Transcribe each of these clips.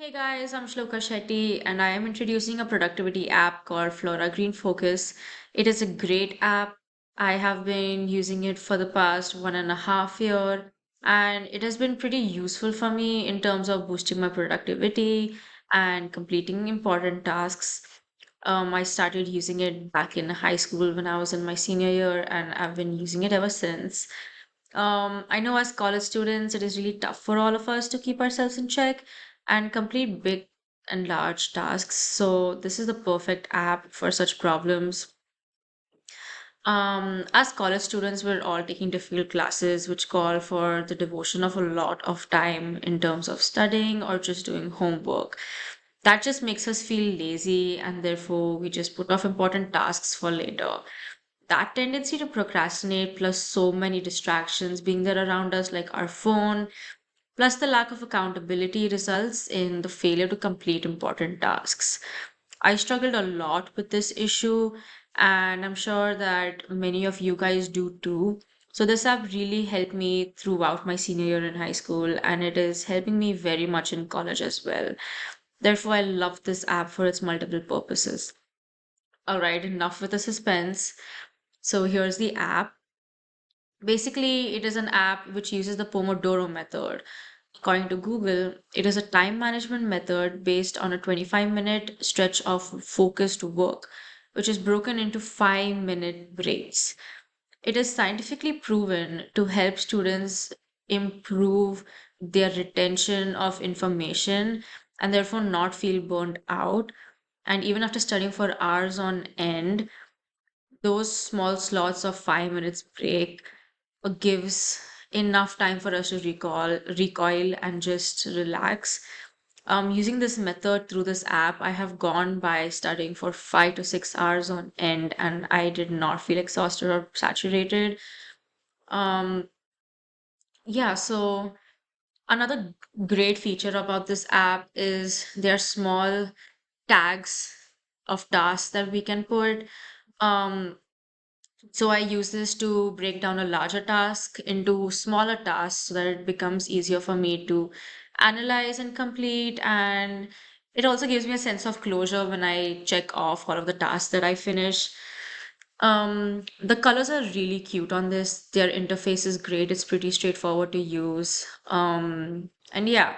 Hey guys, I'm Shloka Shetty and I am introducing a productivity app called Flora Green Focus. It is a great app. I have been using it for the past 1.5 year and it has been pretty useful for me in terms of boosting my productivity and completing important tasks. I started using it back in high school when I was in my senior year and I've been using it ever since. I know as college students, it is really tough for all of us to keep ourselves in check and complete big and large tasks. So, this is the perfect app for such problems. As college students, we're all taking difficult classes which call for the devotion of a lot of time in terms of studying or just doing homework. That just makes us feel lazy, and therefore, we just put off important tasks for later. That tendency to procrastinate, plus so many distractions being there around us, like our phone, plus the lack of accountability, results in the failure to complete important tasks. I struggled a lot with this issue, and I'm sure that many of you guys do too. So, this app really helped me throughout my senior year in high school, and it is helping me very much in college as well. Therefore, I love this app for its multiple purposes. All right, enough with the suspense. So, here's the app. Basically, it is an app which uses the Pomodoro method. According to Google, it is a time management method based on a 25-minute stretch of focused work, which is broken into 5-minute breaks. It is scientifically proven to help students improve their retention of information and therefore not feel burned out. And even after studying for hours on end, those small slots of 5 minutes break gives enough time for us to recoil and just relax. Using this method through this app, I have gone by studying for 5 to 6 hours on end, and I did not feel exhausted or saturated. Um, yeah, so another great feature about this app is there are small tags of tasks that we can put. Um, So I use this to break down a larger task into smaller tasks so that it becomes easier for me to analyze and complete. And it also gives me a sense of closure when I check off all of the tasks that I finish. The colors are really cute on this. Their interface is great. It's pretty straightforward to use. And yeah,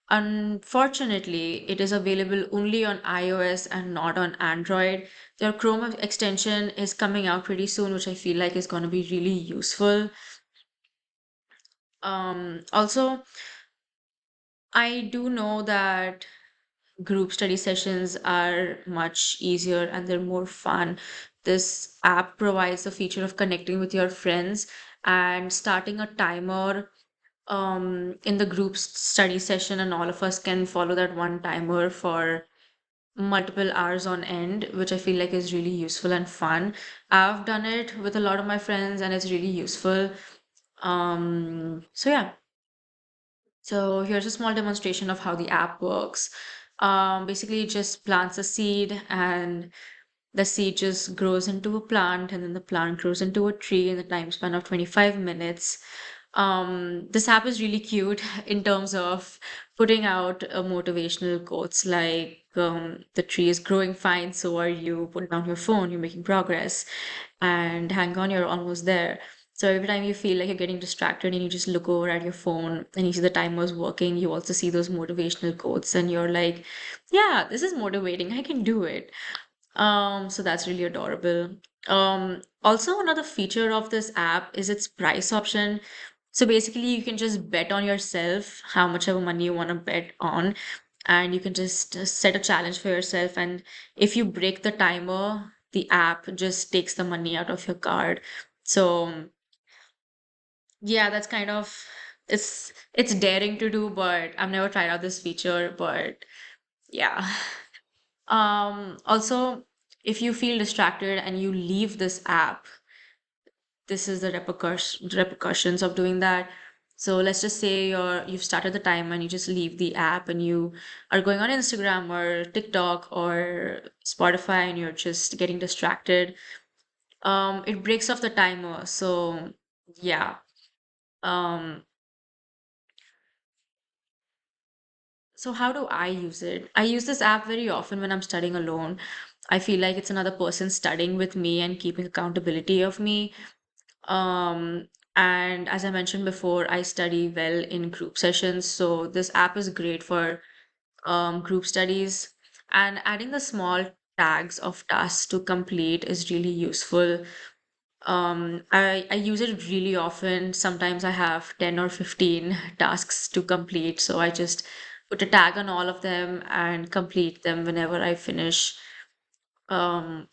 unfortunately, it is available only on iOS and not on Android. Their Chrome extension is coming out pretty soon, which I feel like is going to be really useful. Also, I do know that group study sessions are much easier and they're more fun. This app provides the feature of connecting with your friends and starting a timer in the group study session, and all of us can follow that one timer for multiple hours on end, which I feel like is really useful and fun. I've done it with a lot of my friends and it's really useful. So yeah, so here's a small demonstration of how the app works. Basically, it just plants a seed and the seed just grows into a plant and then the plant grows into a tree in the time span of 25 minutes. This app is really cute in terms of putting out motivational quotes like the tree is growing fine, so are you. Put down your phone, you're making progress, and hang on, you're almost there. So every time you feel like you're getting distracted and you just look over at your phone and you see the timer's working, you also see those motivational quotes and you're like, yeah, this is motivating. I can do it. So that's really adorable. Also another feature of this app is its price option. So basically you can just bet on yourself how much ever money you want to bet on, and you can just set a challenge for yourself. And if you break the timer, the app just takes the money out of your card. So yeah, that's kind of it's daring to do, but I've never tried out this feature, but yeah. Also, if you feel distracted and you leave this app, this is the repercussions of doing that. So let's just say you've started the time and you just leave the app and you are going on Instagram or TikTok or Spotify and you're just getting distracted. It breaks off the timer. So yeah. Um, So how do I use it? I use this app very often when I'm studying alone. I feel like it's another person studying with me and keeping accountability of me. Um, and as I mentioned before, I study well in group sessions, so this app is great for group studies. And adding the small tags of tasks to complete is really useful. I use it really often. Sometimes I have 10 or 15 tasks to complete, so I just put a tag on all of them and complete them whenever I finish um,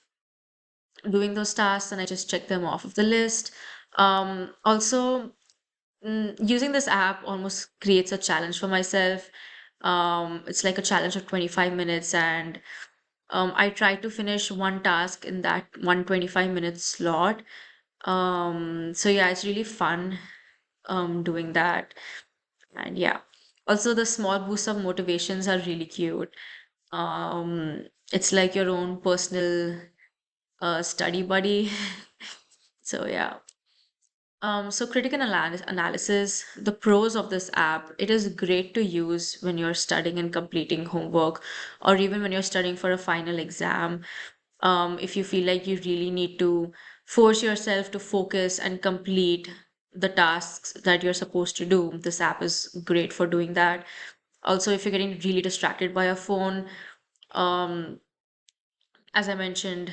doing those tasks, and I just check them off of the list. Also, using this app almost creates a challenge for myself. It's like a challenge of 25 minutes, and I try to finish one task in that 125-minute slot. So yeah, it's really fun doing that. And yeah, also the small boosts of motivations are really cute. It's like your own personal study buddy. So yeah. So critical analysis, the pros of this app, it is great to use when you're studying and completing homework, or even when you're studying for a final exam. If you feel like you really need to force yourself to focus and complete the tasks that you're supposed to do, this app is great for doing that. Also, if you're getting really distracted by a phone, um, as I mentioned,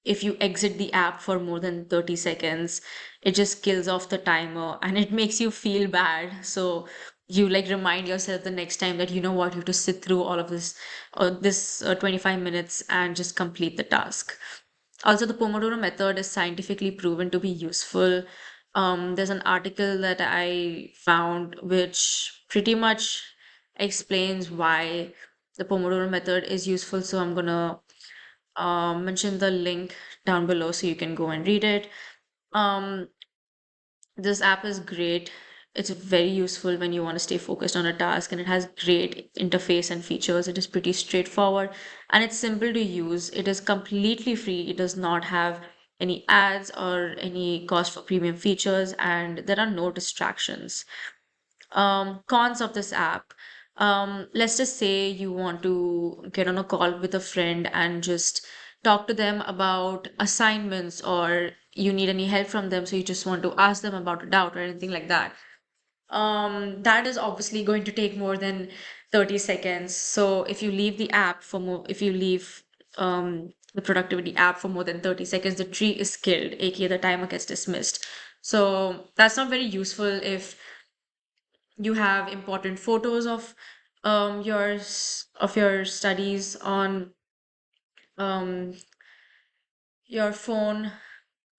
if you exit the app for more than 30 seconds, it just kills off the timer and it makes you feel bad. So you like remind yourself the next time that you know what, you have to sit through all of this 25 minutes and just complete the task. Also, the Pomodoro method is scientifically proven to be useful. There's an article that I found which pretty much explains why the Pomodoro method is useful. So I'm gonna mention the link down below so you can go and read it. Um, this app is great. It's very useful when you want to stay focused on a task, and it has great interface and features. It is pretty straightforward and it's simple to use. It is completely free. It does not have any ads or any cost for premium features, and there are no distractions. Cons of this app. Let's just say you want to get on a call with a friend and just talk to them about assignments, or you need any help from them, so you just want to ask them about a doubt or anything like that. That is obviously going to take more than 30 seconds. So if you leave the app for more, if you leave the productivity app for more than 30 seconds, the tree is killed, aka the timer gets dismissed. So that's not very useful if you have important photos of your studies on um your phone.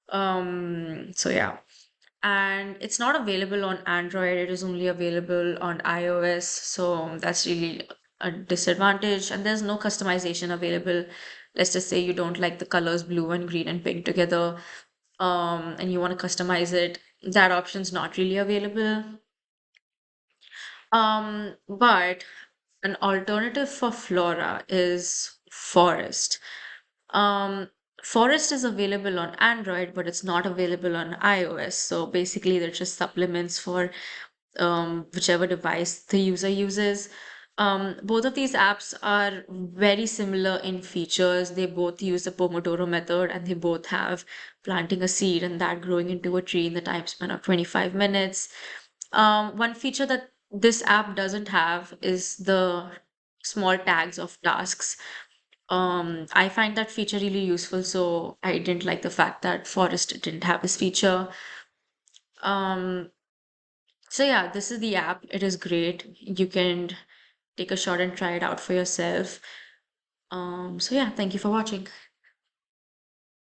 So yeah, and it's not available on Android, it is only available on iOS, so that's really a disadvantage, and there's no customization available. Let's just say you don't like the colors blue and green and pink together, and you want to customize it, that option's not really available. But an alternative for Flora is Forest. Um, Forest is available on Android, but it's not available on iOS. So basically, they're just supplements for whichever device the user uses. Both of these apps are very similar in features. They both use the Pomodoro method, and they both have planting a seed and that growing into a tree in the time span of 25 minutes. One feature that this app doesn't have is the small tags of tasks. I find that feature really useful, so I didn't like the fact that Forest didn't have this feature. Um, so yeah, this is the app. It is great. You can take a shot and try it out for yourself. So yeah, thank you for watching.